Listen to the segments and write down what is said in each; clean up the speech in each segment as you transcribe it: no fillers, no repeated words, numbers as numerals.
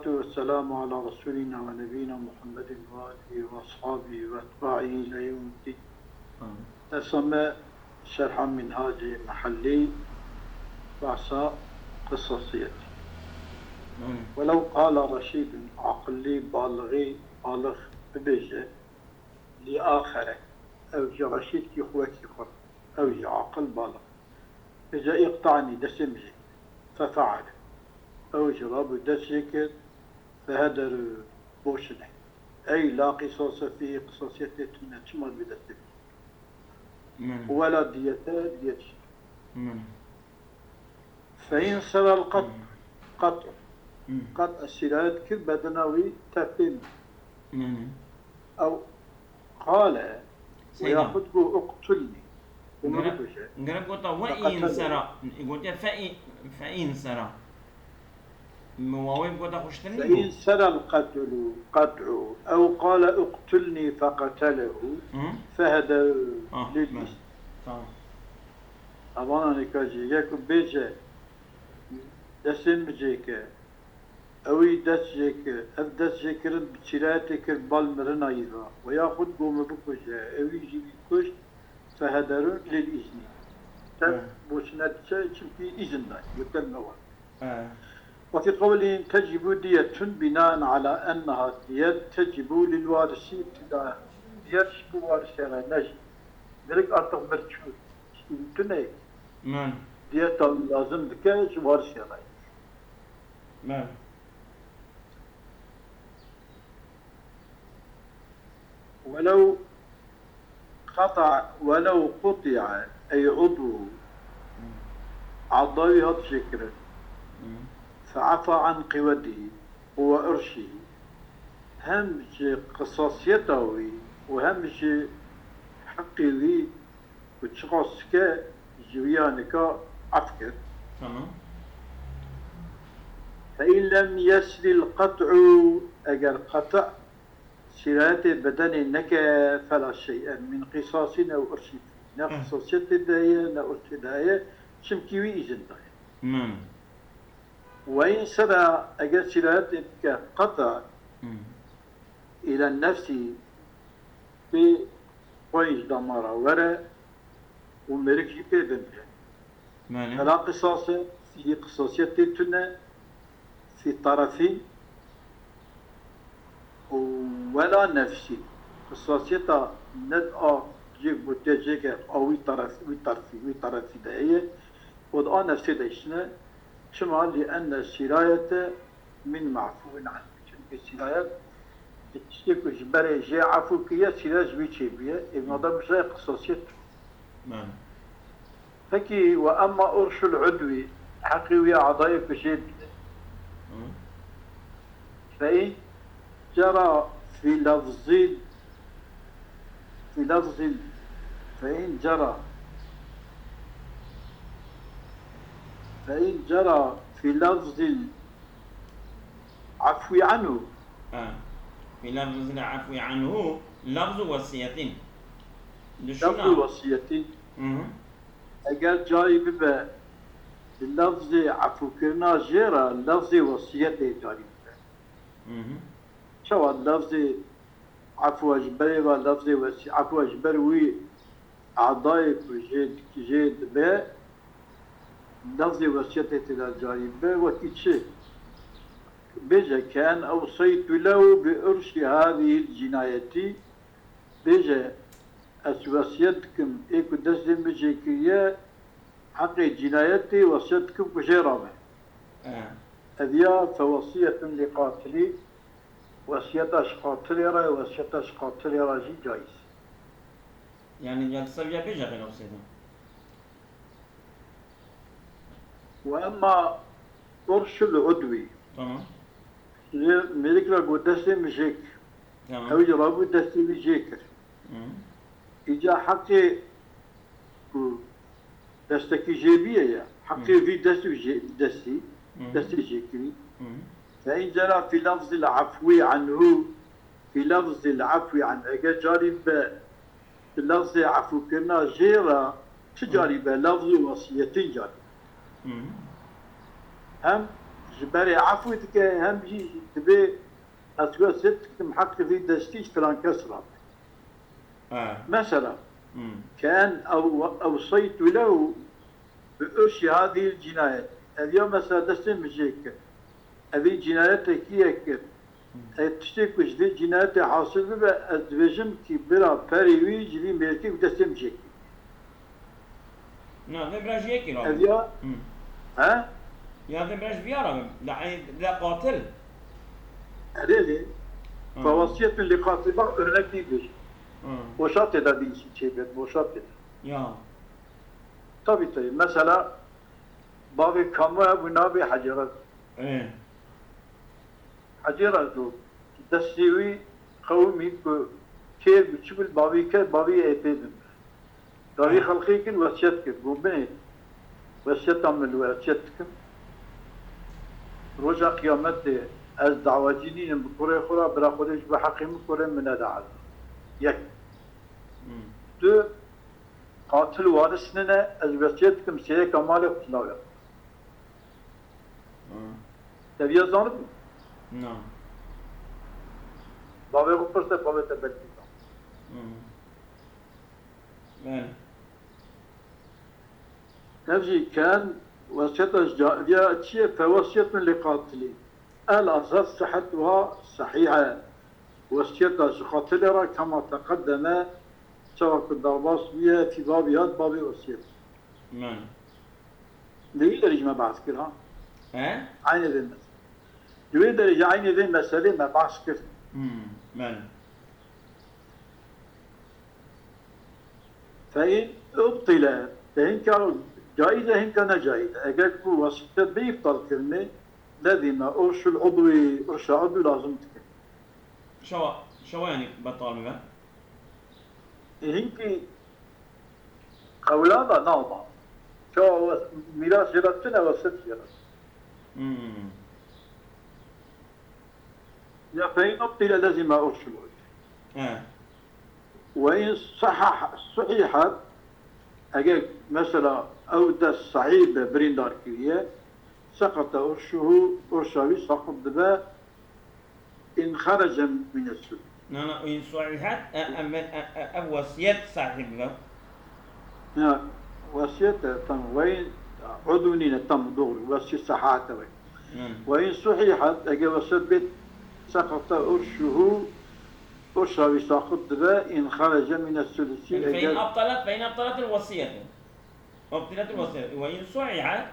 والسلام على رسولنا ونبينا محمد وآله وأصحابه وأتباعه إلى يوم الدين. تسمى شرح منهاج محلي بعصا قصصية. ولو قال رشيد عقلي بالغ ببيجة لآخره أو جي رشيد كي خواتي خر أو جي عقل بالغ إذا يقطعني دسمجي ففعل أو جراب دسيك فهدر بوشنه أي لا قصاص فيه قصاصية تشمل بدسته ولا ديته ديتش. فإن سر قطع السراد كل بدنوي تفهم أو قال ويأخذه اقتلني قلت وإن سرى قلت فإن سرى مواويل قلت خشتني فإن سرى القتل قطع أو قال اقتلني فقتله فهذا للإسم. أبانا نكاجي يكو بيجي دسم جيك أوي دس جيك أفدس جيكرن بشراتك بالمرن أيضا ويأخذ قوم بكوشة أوي جيبي كوش فهدر للإذن بوشنات شمكي إذن لا يكلموا. وفي قول تجب دية بناء على أنها دية تجب للوارث ابتداء دية شبه وارث على نجم ذلك أرتق برشود تنهي دية لازم بكاش وارث على ولو قطع أي عضو عضوي هذا شكرا فعفى عن قوته وإرشه هم شيء قصاصيته وهم شيء حقه وتشخصك جويانك عفكر. فإن لم يسر القطع أجر قطع سرات بدن نك فلا شيء من قصاص أو إرش نقصاصية الداية نقص الداية شمكيوي إذن داية. وإن سرى أجر سرات كقطع إلى النفس في قويش دمارة وراء ومرك يبدن فلا قصاص في قصاصية تنا في طرفين ولا نفسي قصاصية ندأ جيك بوتجيك أو طرفي داية وضع نفسي دايشنا شما لأن السراية من معفو عنه. السراية تشتكي جبري جي عفو كيا سراج بيشي بيا ابن هذا مش قصاصية. فكي وأما أرش العدوي حقيوي أعضائي بشيء فإن جرى في لفظ فإن جرى في لفظ العفو عنه في لفظ العفو عنه لفظ وصية أجل جاي ببا اللفظ عفو كرنا جيرا لفظ وصية جاري ببا شو اللفظ عفو أجبري ولفظ وصية عفو أجبري أعضائي جيد با لفظ وصية جاري ببا وكيتشي بيجا كان أوصيت له بإرش هذه الجناية بيجا أسواسيتكم إيكو دسم بجيكية حق جنايتي وصيتكم كجيرامة أذيا فوصية لقاتلي وصية قاتلي وصية قاتلي راجي جايز يعني جال سبيا بيجا غير وصيته. وأما أرش العدوي ملك رجو دسم بجيك أو جرابو دسم بجيكر إجا حقي دستكي جيبية حقي في دستي جيكري فإن جرى في لفظ العفو عنه أجا جارب لفظ عفو كنا جيرا شجارب لفظ وصية جارب هم جبري عفوتك هم شيء تبي أسوأ ست محقق في دستيش فلان كسرة مثلا كان أوصيت له بأشياء هذه الجنايات اليوم مثلا دستين مجيك هذه جناياتك هي تشتك وش ذي جنايات حاصل بها أدوجم كي برا بريوي جدي ميركي ودستين مجيك نعم ذي براش هيك اليوم ها؟ يا ذي براش بيارا لا قاتل ريلي فوصية لقاتل بقى örnek değildir. Boşalt eder bir şey ben boşalt eder. Ya. Tabii. Mesela babi kamuya bu nabi hacirat. Hacirat o. Desteği kavmi ko kêr biçbil babi etedin. Davi halkı kin vasiyet kir. Bu beni vasiyet amel vasiyet kim? Roja kıyamette از دعواتينين بكورة خورا برا خودش بحقهم كورة من هذا يك دو قاتل وارثنا از وصيتكم سيء كمال خلاوي تبي زانب نعم بابا قصة بابا تبكي نفسي كان وصية جاء شيء فوصية لقاتلين الأساس صحتها صحيحة وصيتها قاتلها كما تقدم سواء كنت ضرباس بها في بابيات بابي وصيت نعم ليه درجة ما بعث كرها؟ عين ذي المسألة ليه درجة عين ذي المسألة ما بعث كرها؟ نعم فإن أبطل فإن كانوا جائزة إن كان جائزة أجل وصيت بيفطر كرني لازم أرش العضوي أرش عضوي لازم تكون شو يعني بطال بقى؟ هنكي أولادا ناضا شو ميراث جرتنا وست جرت يا فإن أبطل لازم أرش العضوي وإن صحيحت أجل مثلا أو ده صعيب بريندار كريه سقط أرشه أرشاوي سقط دبا إن خرج من السلم. نعم إن صحيحت وصية صاحبه. نعم وصية تم وين عدونين تم دور وصية صحات وين. وإن صحيحت أجا وصية بيت سقط أرشه أرشاوي سقط دبا إن خرج من الثلث. فإن أبطلت الوصية. أبطلت الوصية وإن صحيحت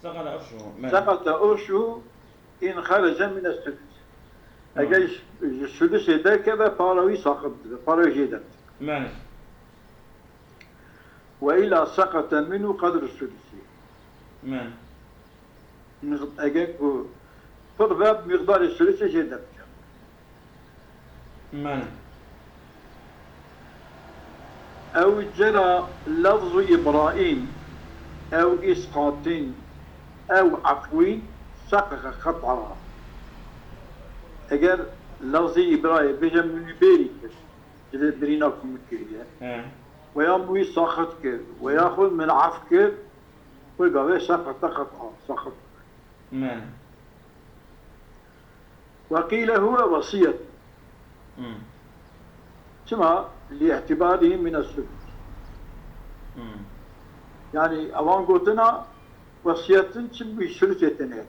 سقط أرشه إن خرج من السدس. أجل السدس ده كذا باروي سقط باروي جدا. وإلا سقط منه قدر السدس. أجل فضرب مقدار السدس جدا. أو جرى لفظ إبراهيم أو إسقاط أو عفوي سقط قطعها أجر لفظي إبراهيم بجم من بيرك جل بريناكم كريه وياموي سقط كر ويأخذ من عف كر ويقول سقط قطعه سقط وقيل هو وصية ثم لاعتباره من السدس يعني أوان قلتنا وصيتن تشبه ثلثتين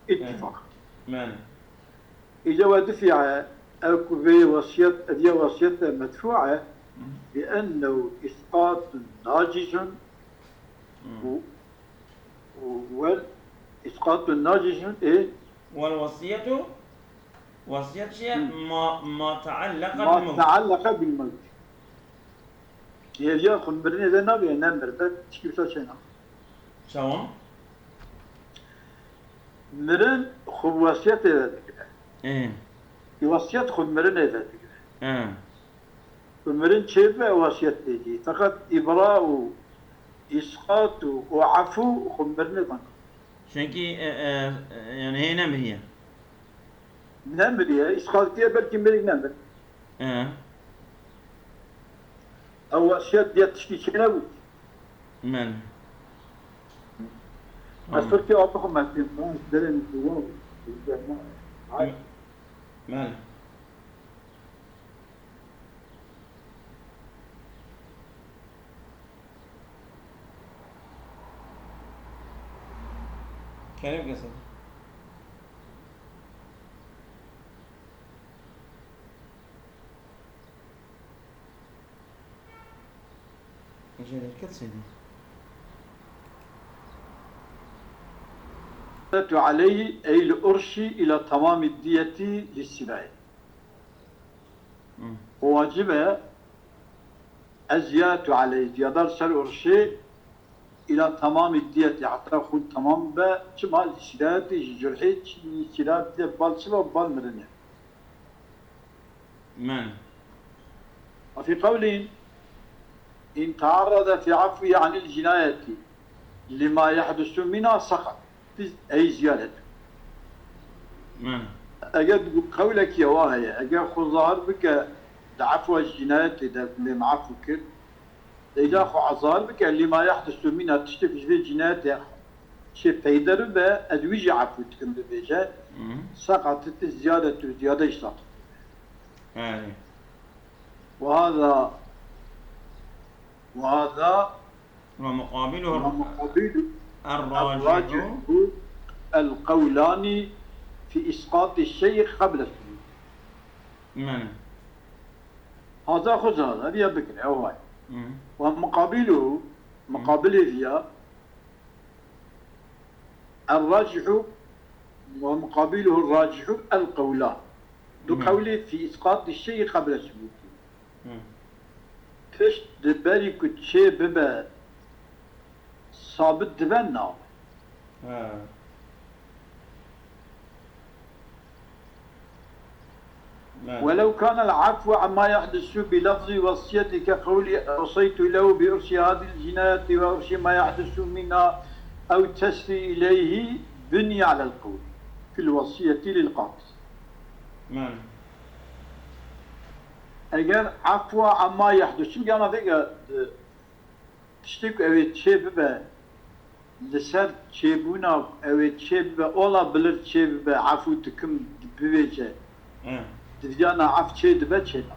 اتفاق. إذا ودفع أو كفي وصية هذه وصية مدفوعة لأنه إسقاط ناجز والإسقاط الناجز إيه؟ والوصية وصية شيء ما تعلق بالموت. هي خنبرني ذا نبي نمبر ده تشكيل شيء شلون؟ مرن خب وصيت ذاتك. وصيت خب مرن ذاتك. مرن شيء وصيت تيجي فقط إبراء إسقاط وعفو خب مرن ذاتك. شنكي يعني هي نمر هي. نمر هي إسقاط كي بركي مرن نمر. أو وصيت ديت تشكي شنو؟ الفرق أطلقهم ما في فرنسا دلنا الجواب ماله كيف قصد جيد الكل سيدي عليه أي الأرشي إلى تمام الدية للسباع وواجبه الزيادة عليه زيادة الأرشي إلى تمام الدية حتى يكون تمام بشمال السداد جرحي السداد بالسبب بالمرنة وفي قول إن تعرض في عفوه عن الجناية لما يحدث منها سقط أي زيادة أجد قولك يا واهي أجد خو ظهر بك عفو الجناية إذا من عفوك إذا خو عظهر بك لما يحدث منها تشتفي في الجناية شيء فيدر بأدويج عفو تكن ببيجة سقطت زيادة إشلاط وهذا ومقابله الراجح القولان في إسقاط الشيء قبل الثبوت. هذا خذ هذا هذه بكرة أو هاي. ومقابله فيها الراجح ومقابله الراجح القولان. دو قولي في إسقاط الشيء قبل الثبوت. فش دبالي كنت شيء ببا صابت دبنا. ولو كان العفو عما يحدث بلفظ وصيتي كقولي أوصيت له بإرشي هذه الجناية وإرشي ما يحدث منها أو تسري إليه بني على القول في الوصية للقاضي. اگر عفو عما يحدث çünkü ana diye tiştik evet çebe لسر çebuna evet çebe olabilir çebe afu tıkım büvece diyana af çebe çebe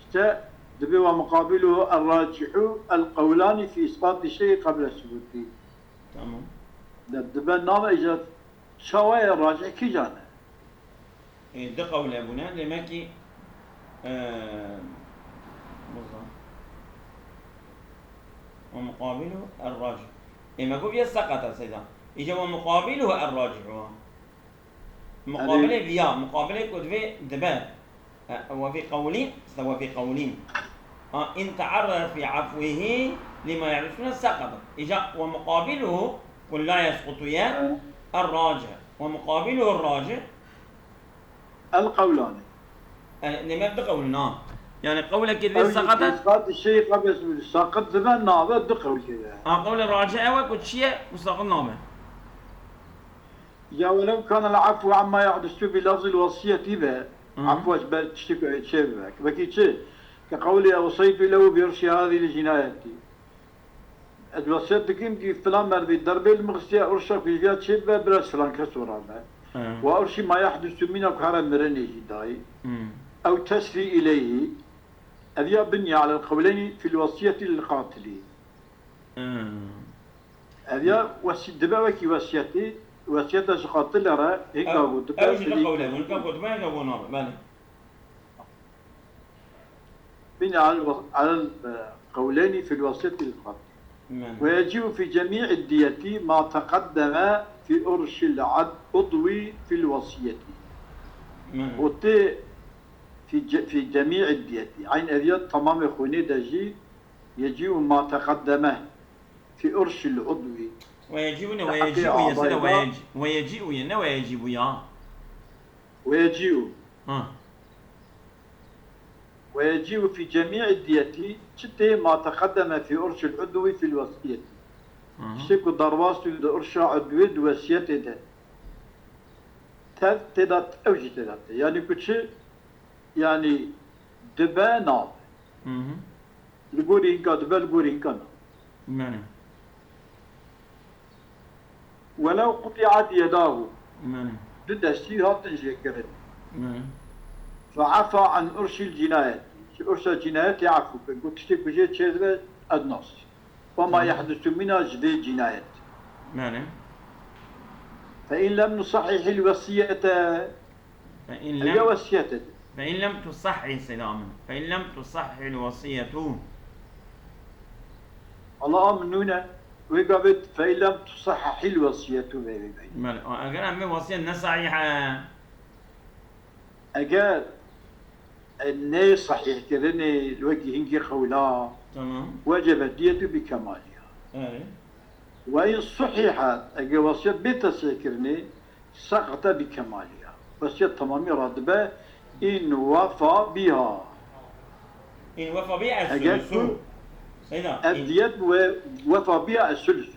işte دبي ومقابله الراجح القولان في إسقاط الشيء قبل ثبوته. تمام. دبي نام إجا شواية الراجح كي جانا. ده قول أبونا لماكي ومقابله الراجح إما قول يسقط سيدا إجا ومقابله الراجح مقابله فيا مقابله كود في دبا وفي قولين إن تعرض في عفوه لما يعرفون سقط إجا ومقابله قل لا يسقط يا الراجح ومقابله الراجح القولان. لما بقولنا يعني قولك إذا سقط إسقاط الشيء قبل سقط زمان نابه دقول كذا. قول الراجع وكل شيء مستقل نابه. يا ولو كان العفو عما يحدث بلفظ الوصية به عفو أجبال تشتكي شيء بك بكي شيء كقولي أوصيت له بإرشي هذه الجناية. الوصية تكيم دي فلان مربي درب المغسية أرشا في جهة شيء بلاش فلان كسورة به. وأرشي ما يحدث منه كهرب مرني جداي أو تسري إليه أذيا بني على القولين في الوصية للقاتل. أذيا دبابك وصية قاتل را هيك أبو دبابك. أوش القولين ونكمل ما يجوا نابه ماله. بني على القولين في الوصية للقاتل. ويجب في جميع الدية ما تقدم في أرش العضوي في الوصية. وتي في جميع الدية عين أذيات تمام خوني دجي يجب ما تقدمه في أرش العضوي. ويجب في جميع الدية شتى ما تقدم في أرش العضوي في الوصية. شكو درواس الأرش العضوي الوصية ده. تدات أوجي تدات يعني كتشي يعني دبانا. لقولي إنك دبا لقولي إنك. ولو قطعت يداه ماله دستي هاتن جيكرن ماله فعفى عن أرش الجنايات أرش الجنايات يعفو قلت تشتك بجيت شيء أدناس وما يحدث منها جديد جنايات ماله فإن لم نصحح الوصية فإن هي لم وصيته فإن لم تصحي سلام فإن لم تصحي الوصية الله منونا وقبت فإن لم تصحح الوصية ماله أجل أمي وصية صحيحة أجل الناس صحيح كذني الوجه هنجي خولا تمام وجب الدية بكمالها أي وإن صححت أجل وصية بتسكرني سقط بكمالها وصية تمامي راتبة إن وفى بها إن وفى بها أجل الثلث سيدا الدية وفى بها الثلث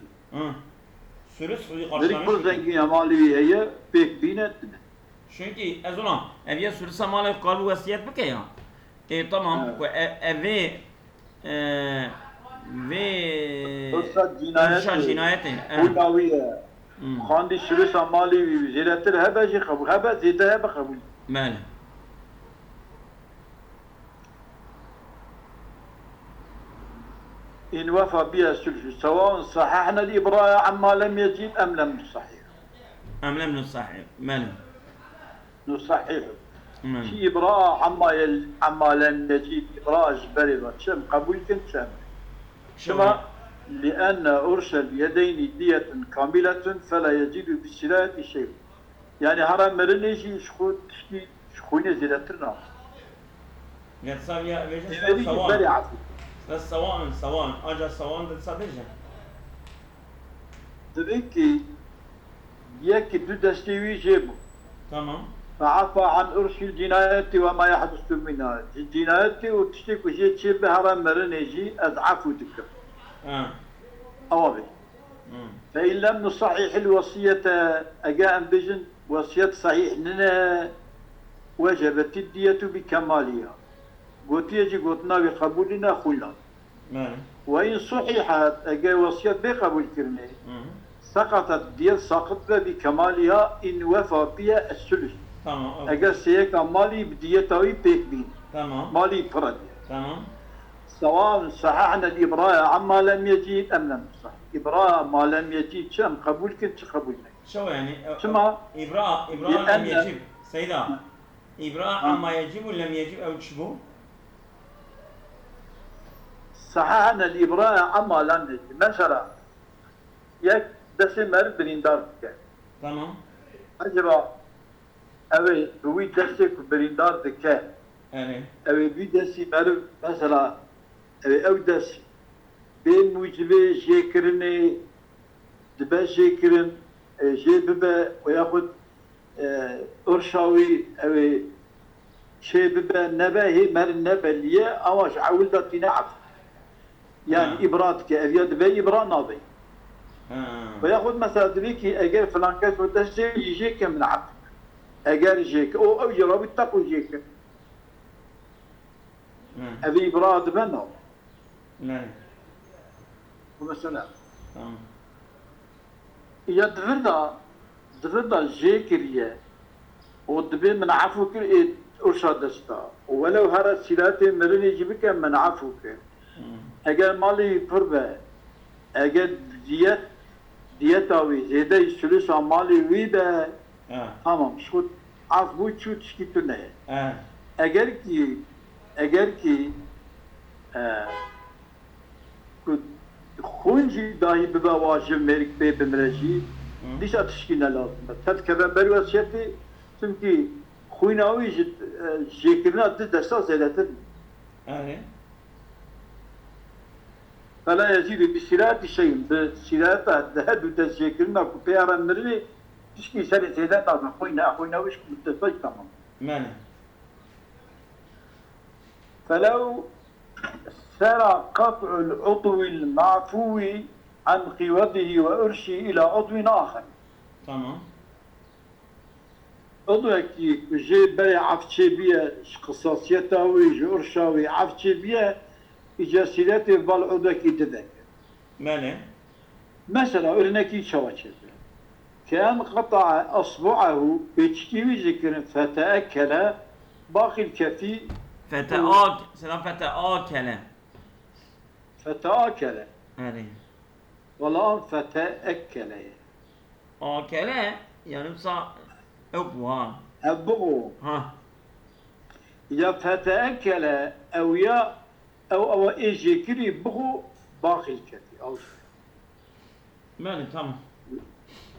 ثلث ذلك قرشان كل زنجين مالي هي بيك بينت çünkü ezuna eviye sürüsa malı kalbu vasiyet bike ya. Tamam. Evet. Ve ve Fırsat cinayeti. Fırsat cinayeti. Hudaviye. خاندي سلوس مالي زيادة هبة جي قبول هبة زيادة هبة قبول ماله إن وفى بها السلس سواء صححنا الإبراء عما لم يجد أم لم نصحح أم لم نصحح ماله نصححه ماله في إبراء عما لم يجد إبراء جبري شم قبول كنت شم شما لأن أرسل يدين دية كاملة فلا يجد بالسلاة شيء يعني هرم مرنيجي شخوني زيادتنا يتصاب يا بيجي جبري سواء عفو بس سواء أجا سواء تتصابيجه demek ki diye ki bu desteği cebu tamam فعفى عن أرش الجنايات وما يحدث منها الجنايات وتشتك وشيء شيء بهرم مرنيجي أضعف وتكر أوابي فإن لم نصحح الوصية أجاء بجن وصية صحيح لنا وجبت الدية بكمالها قلت يجي قلتنا بقبولنا خلا ماله وإن صححت أجاء وصية بقبول كرني سقطت الدية سقط بكمالها إن وفى بها الثلث tamam أجاء سيكا مالي بديتوي بيك بين tamam مالي فرد tamam سواء صححنا الإبراء عما لم يجد أم لم نصح إبراء ما لم يجد شم قبول كنت قبولنا شو يعني شما إبراء لم يجب سيدا إبراء عما يجب ولم يجب أو تشبه صححنا الإبراء عما لم يجد مثلا يك دسمر بريندار دكه tamam acaba evet bu destek بريندار دكه evet evet bir desimer mesela evet ev des ben mucibe şekrini dibe şekrin jebbe وياخد ارشاوي evet şey bibe nebehi mer nebeliye ama عاولت تنعف يعني إبرات كأبيات بي إبرات ناضي وياخذ مثلا دريكي اجر فلان كاس وتسجي يجيك من عقل اجر يجيك او يرى بالتقوى يجيك ابي براد منه نعم مثلا تمام يا دفردا جيكريه ودبي من عفوك ارشاد استا ولو هذا سيلاتي مرني يجيبك من عفوك اجر مالي فربه اجر diyetavi zede sülüs amali vi de tamam şu az bu çut şkitune eğer ki khunji dahi biba vacib merik be bimreji diş atışkine lazım tedkebe bervasiyeti çünkü khuynavi jekirine adı desta zedetin فلا يزيد بسلاة شيء بسلاة هذا تذكرنا كبيرا مرني تشكي سنة زيادة أخوينا وش متفج تمام ماله فلو سرى قطع العضو المعفو عن قوته وإرشه إلى عضو آخر تمام عضو كي جي بري عفتشي بيه قصاصيته ويجي إرشه ويعفتشي بيه إجاسيلات بالعودة كي تذكر ماله مثلا örneği çava çizdi. كان قطع أصبعه بيشتوي ذكر فتأكل باقي الكفي فتآكل. فتأكل يعني والآن فتأكل آكل يعني بصا أبوها أبغو ها يا فتأكل أو يا أو إيجي كري بغو باقي الكفي أو مالي تمام.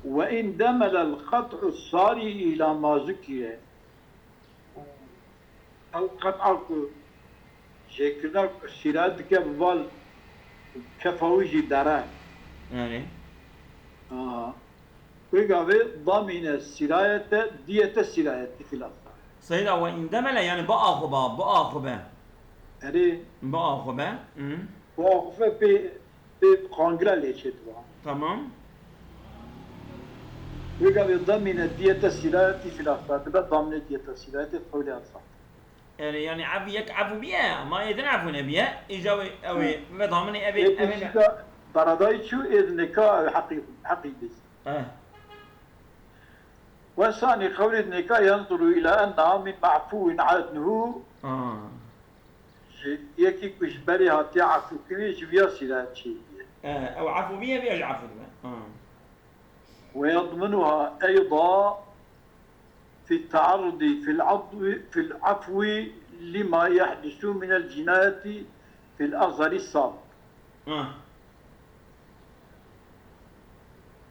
وإن دمل القطع الصاري إلى ما ذكر أو قطع شكلك سيرادك بال كفوجي داران يعني ويقابل ضامن السراية دية السراية في الأرض سيدا وإن دمل يعني بآخبة يعني بآخبة. وقف بقانقرة ليشتوا تمام. ويقابل ضامن دية السراية في الأرض تبقى ضامن دية السراية في الأرض يعني عفيك عفو بيها ما يدنعفون بيها إجاوي أوي بضامني أبي برداي شو النكاح حقيقي والثاني قول النكاح ينظر إلى أنها من معفو عنه يكي كشبري هاتي عفو كويش بيصل شيء أو عفو بيها بيش عفو بيها ويضمنها أيضا في التعرض في العفو لما يحدث من الجناية في الأزهر السابق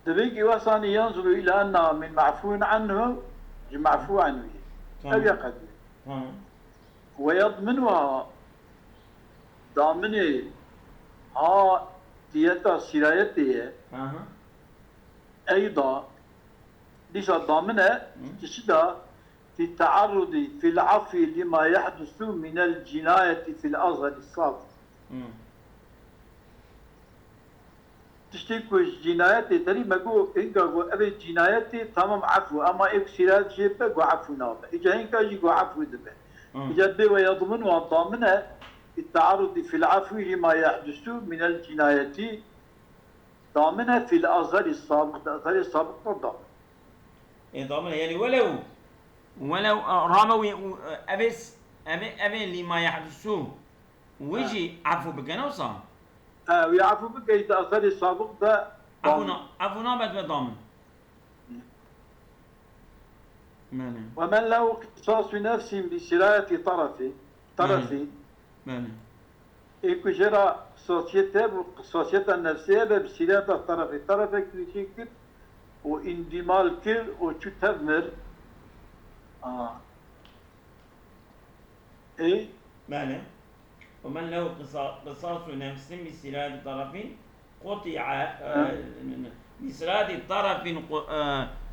تبيكي وثاني ينظر إلى أنها من معفو عنه معفو عنه أو يقدر ويضمنها ضامنه ها ديتا سرايته أيضا ليس ضامنه تشدا في التعرض في العفو لما يحدث من الجناية في الأزهر السابق تشتكوا الجنايات تري ما جو إنك جو أبي الجنايات تمام عفو أما إك سيرات شيبة جو عفو نابه إجا إنك جو عفو دبه إجا بي ويضمن وضامنه التعرض في العفو لما يحدث من الجنايات ضامنه في الأزهر السابق ضامن ضامنه يعني ولو راموا أبي لما يحدث ويجي عفو بجنا وصام ويعفو بك إذا أثر السابق ده عفو نابت بضامن. ومن له قصاص نفس بسراية طرفي إكجرا سوسيتا النفسية بسراية الطرف كريشيكر واندمال كر وشو تبمر إيه معنى ومن له قصاص نفس بسراد طرف قطع بسراد طرف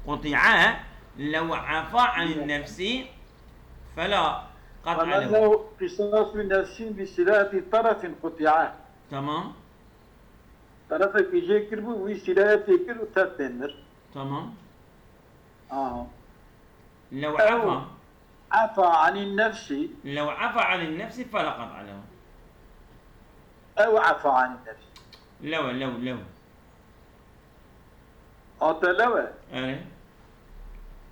قطع لو عفى عن النفس فلا قطع له. ومن له قصاص نفس بسراد طرف قطع تمام. طرفك يجي كربو وسراد يكر وتبمر تمام. لو عفى عن النفس فلا قطع له. أو عفى عن النفس لو أعطى لو أي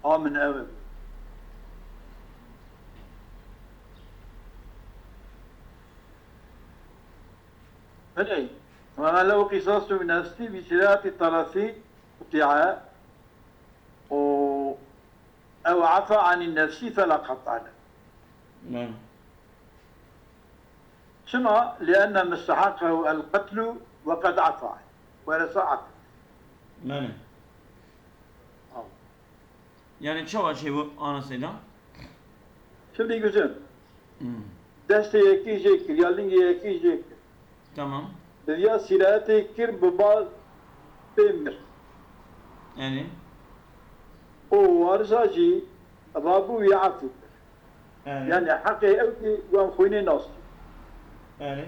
من أول فلأي وما له قصاص من نفسي بسلاة الطرفين قطع أو عفى عن النفس فلا قطع له. نعم. شما لأن مستحقه القتل وقد عفى عنه وليس عفى. نعم. يعني شو شيء أنا سيدا؟ شو اللي يقولون؟ دست يكي جيكر يالين يكي جيكر. تمام. دنيا سيراتي كير ببال بيمر. يعني. وارزاجي رابو يعفو. يعني حقي أوكي وان خويني ناصر. يعني.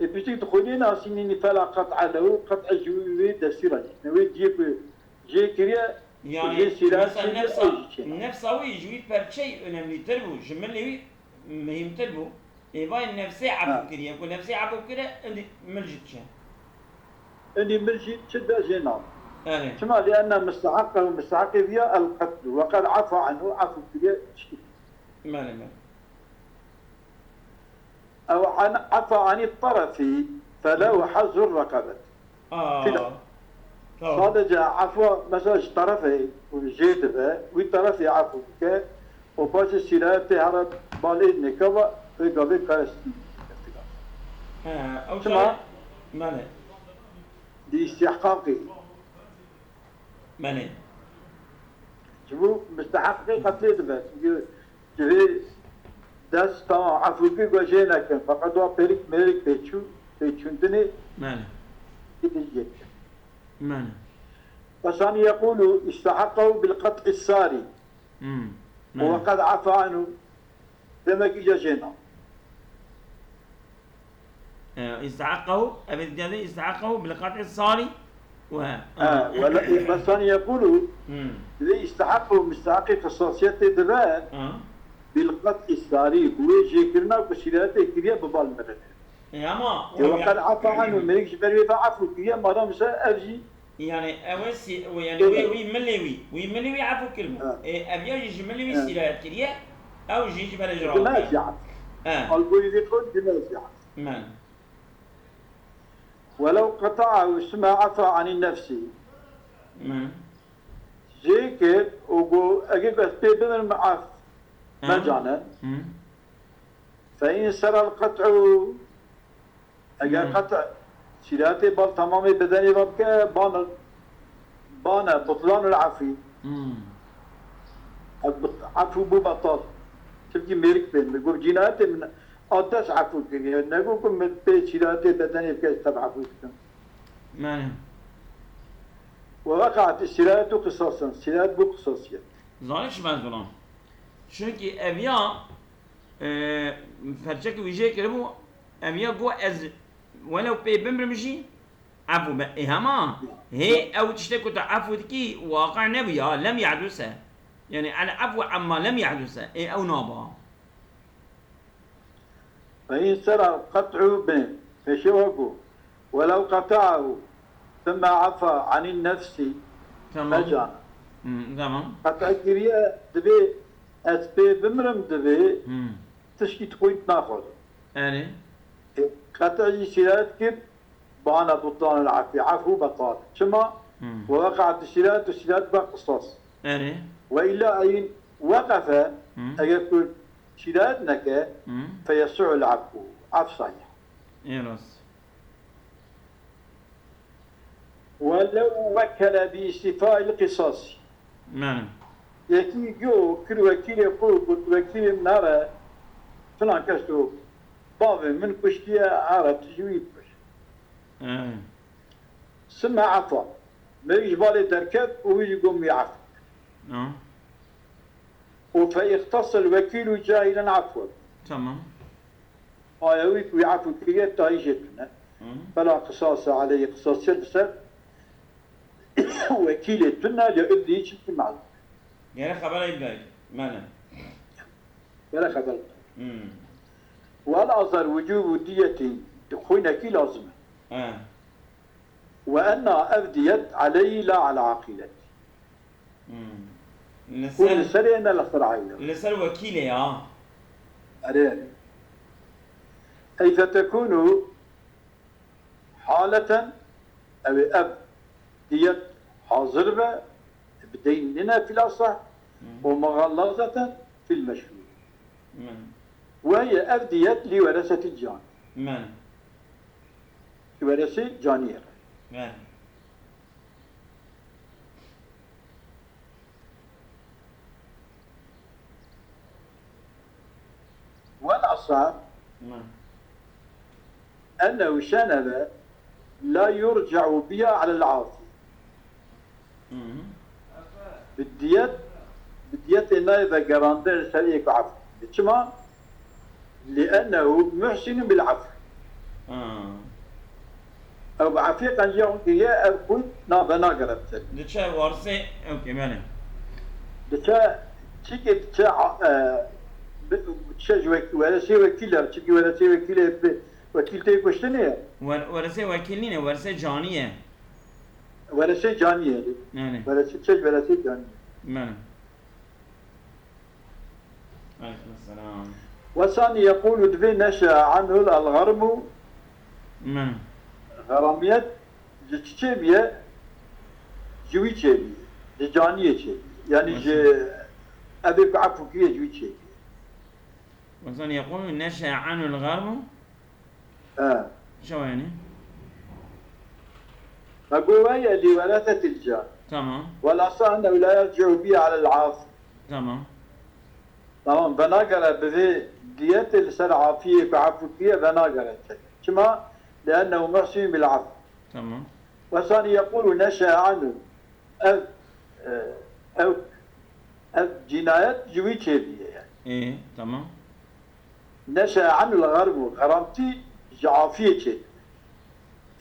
بيجي تخوني ناصر إني فلا قطع له قطع جوي دسيرة. نوي جيكريا. يعني مثلا نفسه يجوي برشيء أنهم يتربوا جملة مهم تربوا يبغى النفسي عفو كريه يقول نفسي عفو كريه اللي ملجت شيء اللي ملجت شدة جناب أي كما لأن مستحق فيها القتل وقد عفى عنه عفو فيها ماله أو عفى عن الطرف فله حظ الرقبة كده طبعا صادق عفو مثلا طرفه وجيد به وطرف عفو بك وباش السيرات هرب بالإذن كوا في قبل كرستي أو كما ماله لاستحقاقه ماله جبو مستحق قتل دبت جبي دست عفو بك وجينا كان فقط هو ملك بيتشوندني ماله يتجيك ماله فسان يقول استحقه بالقطع الساري وقد عفى عنه لما كي جينا استحقه أبدا استحقه بالقطع الصاري ولا فسان يقول إذا استحقه مستحق خصوصية دبان بالقطع الساري ويجي كرنا وكسيراته كريا ببال مرة يا ما وقد عفى عنه ملك جبري فعفو كريا مرة مسا أرجي يعني أوسي يعني وي ملوي عفو كلمة أبي يجي ملوي سيرات كريه أو يجي بالإجراء دماغ يعني البوي يدخل دماغ يعني ولو قطعه اسمه عفى عن النفس جيك وقو أجيب أستيبن المعاف مجانا فإن سر القطع أجا قطع سيراتي بل تمامي بدني ربك بانا بطلان العفي عفو بو بطال تبقي ميرك بين بقول جيناتي من أدس عفو كني نقولكم من بيت سيراتي بدني بكيس تبع عفو معنى ووقعت السيرات قصاصا سيرات بو قصاصية زانش منظورم çünkü evya فرشك ويجي كلمو evya جو از ولو بيبمرمشي عفو هما هي او تشتكوا عفو ذكي واقع نبيها لم يحدث يعني على عفو عما لم يحدث او نابا فإن سرى قطع بين فشوقه ولو قطعه ثم عفى عن النفس مجانا تمام قطع كريا دبي أتبي بمرم دبي تشكي تقوي تناخذ يعني قطع سيرات كب بانا بطلان العفو عفو بطال شما ووقعت السيرات والسيرات بقصاص يعني وإلا أين وقف أيقول سيرات نكا فيسع العفو عفو صحيح يرس ولو وكل باستيفاء القصاص نعم يكي جو كل وكيل يقول قلت وكيل نرى فلان كشتو بابي من كشتيا عرب تجويد سمع عفوا ما يجبالي تركب ويقوم يعفو فيختص الوكيل جاهلا عفوا تمام ويويك ويعفو كريات تايجتنا فلا قصاص عليه قصاص يلسل وكيلتنا لأبدي شكل معلوم يعني خبر يبدأ مانا ولا خبر والأظهر وجوب دية خوينا كي لازمة وأن أفديت علي لا على عقيلتي كل سنة لصرعينا لسال وكيلي أريد أي فتكون حالة أو أبديت حاضرة بديننا في الأصح ومغلظة في المشهور وهي أفديت لورثة الجان ورثة جانية والأصح أنه شنب لا يرجع بها على العاصي بديت إنه إذا قراندر سريك عفو لما لأنه محسن بالعفو أو بعفيق أن يوم كيا أكون نابنا قربت لتشا ورثة أوكي ماله لتشا تيجي تشا ورثة وكيلة تيجي ورثة وكيلة وكيل تيجي كشتني ورثة وكيلين ورثة جانية ورثة جانية يعني ورثة تشج ورثة جانية من عليكم السلام وثاني يقول دبي نشأ عنه الغرم من غراميت جتشبيه جوي تشبيه جانية تشبيه يعني أبي عفو كيه جوي تشبيه وصل يقول نشأ عنه الغرم شو يعني؟ أقول وهي لورثة الجار تمام والأصل أنه لا يرجع به على العاصي تمام تمام بناقرة بذي ديت السر عافية بعفو فيها بناقرة كما لأنه محسن بالعفو تمام وثاني يقول نشأ عنه أو أو أو جنايات جوي تشبيه يعني ايه تمام نشأ عنه الغرب غرامتي جعافية تشبيه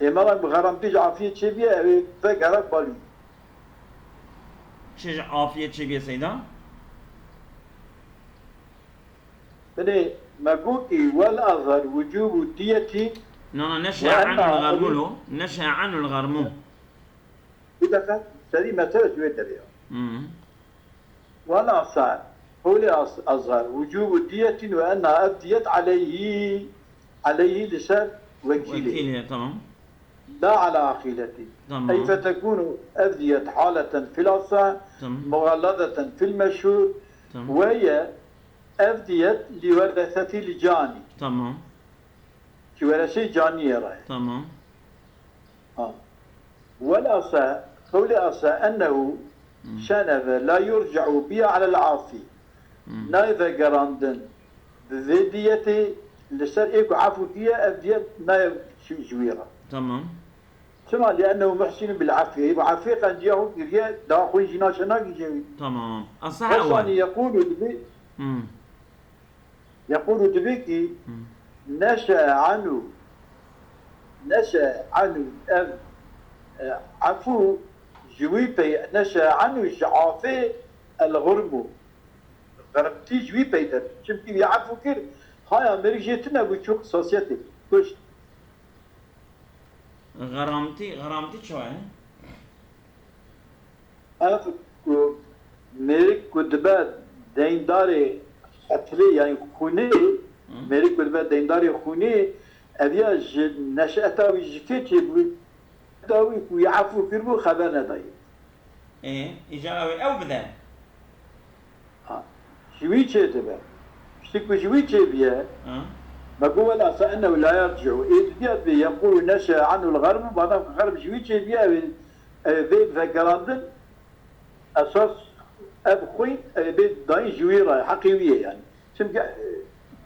إما غرامتي جعافية تشبيه فقرة بالي شو عافية شو يا سيدا؟ بني مقوتي والأظهر وجوب الدية نعم نشأ عنه الغرملو نشأ عنه الغرمو إذا كان سليم مثلا شوية دريا امم ولا صار هو أظهر وجوب الدية وأنها أبديت عليه لسان وكيله وكيل تمام لا على عقيلته تمام أي فتكون أبديت حالة في الأصح تمام مغلظة في المشهور تمام وهي أبديت لورثة الجاني تمام كورثة جانية رأي تمام والأصح قول أصح أنه شنف لا يرجع بها على العاصي نايذا قراندن ذي ديتي لسر إيكو عفو فيها أبديت نايف جويرة تمام ثم لأنه محسن بالعافية يبقى عافية قد جاءه قرية داخل جناشنا جيوي تمام الصح وثاني أول يقول دبيكي نشأ عنه عفو جويبي نشأ عنه جعافي الغرمو غربتي جويبي در چمكي بيعفو كر هاي أمريكيتنا بيشوك سوسيتي كشت غرامتي شو يعني؟ أف ميريك كدبا دينداري قتلي يعني خوني ميريك كدبا دينداري خوني أبيا نشأته ويجكيتي داوي ويعفو كربو خبرنا داي ايه إجابة أو بدأ شوي تبع اشتكوا شوي بيه ما قول أصلا أنه لا يرجع إيه يقول نشأ عنه الغرب بعد الغرب شوي بيه ذي ذكراندن أساس أب خوين بيت داين جويرة حقيقية يعني سمك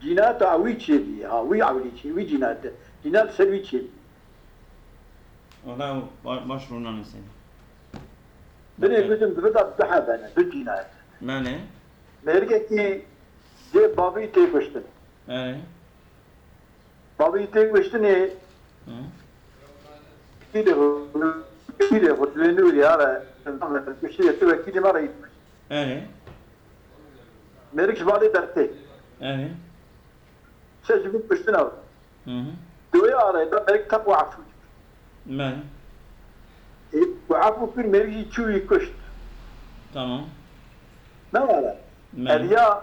جينات عوي بيه وي عولي وي جينات سلوي بيه والله بشرونا نسين بني بدم بدأ بحب أنا بالجينات ماله مرجع كي جي بابي تيكوشتن ايه بابي تيكوشتن إيه كده خدلني وياه أنا كشتي تبغى كده ما رأيت ايه مرجع بعدي درتي ايه سجبت كشتنا دوي أرى ده مرجع تقوى عفو ماله وعفو في مرجع شوي كشت تمام ما ولا اليا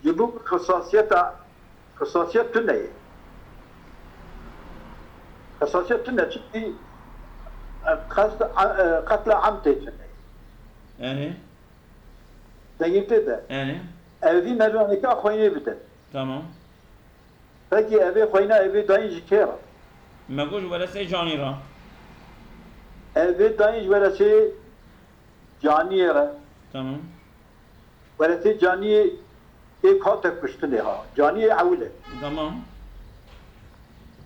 يبوك خصاصية تنية خصاصية تنية تشتي قتل عمتي تنية ايه دقيم تدا ايه أبي نجوانك أخويني بدا تمام فكي أبي خوينا أبي داين جكيرا ما قول ولا سي جاني را أبي داين ولا سي جاني را تمام ولا سي جاني إيه خاطر كشتني ها جاني عولة تمام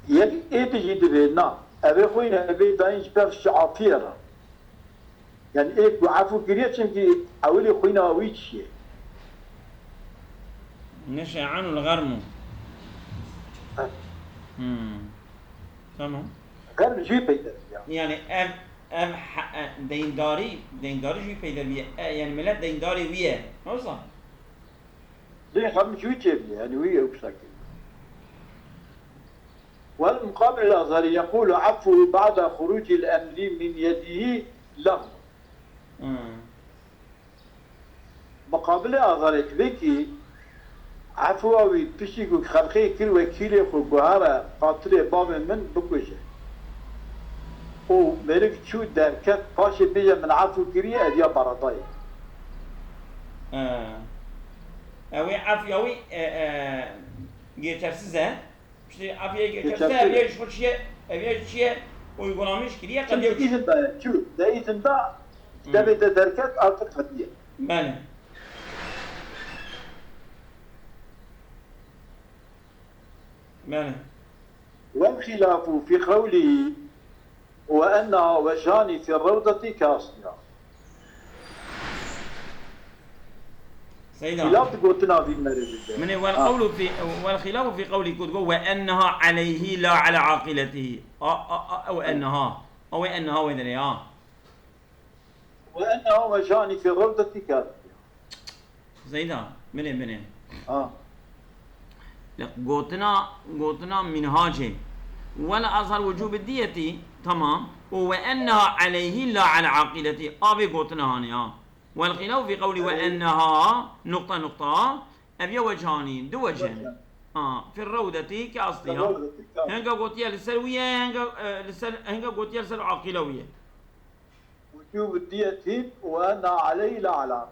يك إيه تجي دبنا أبي خوينا أبي داين جبرش عافيرا يعني إيه وعفو كريت شنكي عولي خوينا ويتشي نشأ عنه الغرم تمام غير جي بيدر يعني ام دينداري جوي پیدا بیه يعني ملت دينداري ويه ما صح زين خم شو تجيب يعني ويا وبساكن والمقابل الأزهري يقول عفو بعد خروج الأمر من يده له. مقابل الأزهري كذلك عفوي بشيكو خلقي كل وكيل خو جوهرة قاتل باب من بكوجه او ملك شو دركت باش بيجا من عفو كريه اديا برداي اوي عفو اوي geçersizse işte abiye geçerse abiye şu şey abiye şey uygulamış kiriye şimdi kalıyor. izin de şu da izin de devede derket artık hadiye. Bale. بله والخلاف في قوله وأنها وجهان في الروضة كأصلها. سيدا خلاف قلتنا في المرض من والقول في والخلاف في قوله كتب وأنها عليه لا على عاقلته أو أنها وذريا وأنها وجهان في الروضة كأصلها. سيدا من قوتنا منهاجه ولا أظهر وجوب الدية تمام وأنها عليه لا على عاقلته أبي قوتنا هانيا والخلاف في قولي وأنها نقطة أبي وجهاني دو وجه في الروضة كأصلها هنگا قوتيا للسلوية هنگا قوتيا للسلو عاقلوية وجوب الدية وأنها عليه لا على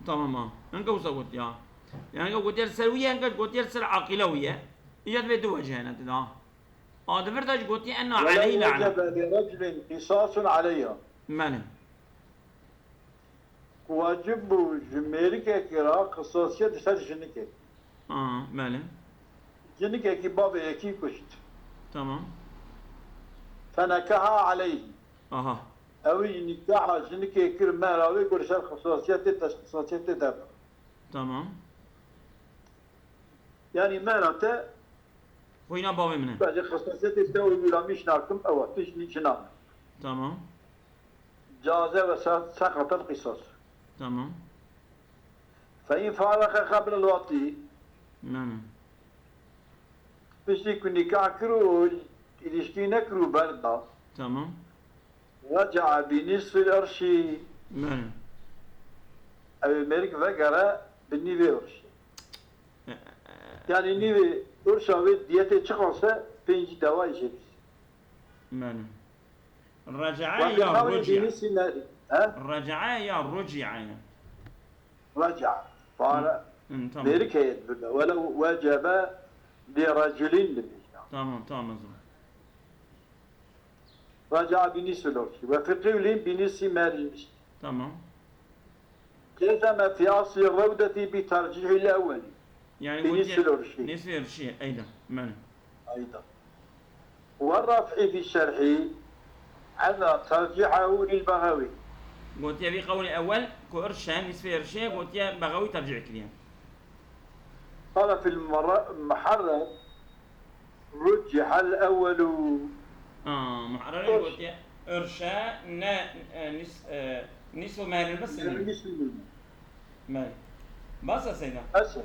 تمام هنگا وصا قوتيا يعني قوتيا السلوية هنگا قوتيا السلو عاقلوية إجاد بدو وجهنا تدا دفرتاج قوتيا أنه عليه لا على وجب لرجل قصاص عليها ماله واجب جميلك كرا قصاصية دشار جنك ماله جنك كي باب يكي كشت تمام فنكها عليه اها أو نكاح جنك كر ما راوي كل شر خصوصية خصوصية دفع تمام يعني ما راته خوينا بابي منه بعد خصوصية الدولة ولا مش ناكم أو تجني جنام تمام جاز وسقط القصاص تمام فإن فارق قبل الوقت نعم بس يكون نكاح كرو إلشكي نكرو بردا تمام رجع بنصف الأرش نعم أو ملك فقرة بالنيفي أرش يعني نيفي أرش أو ديته تشخصه بينجي دواء جبس نعم رجع يا رجع ها رجع يا رجع رجع فارق تمام ملك يدبر ولو وجب لرجل تمام رجع بنصف الأرش وفي قول بنصف مال المشت تمام جزم في أصل الروضة بترجيح الأول يعني بنصف الأرش نصف الشيء أيضا ماله أيضا والرفع في الشرح أن ترجيحه للبغوي قلت يا بقول الأول كورشان نصف الشيء قلت يا بغوي ترجع كليا قال في المحرر رجح الأول محرر قلت يا إرشاء نصف مال بس مال بس يا سيدنا بس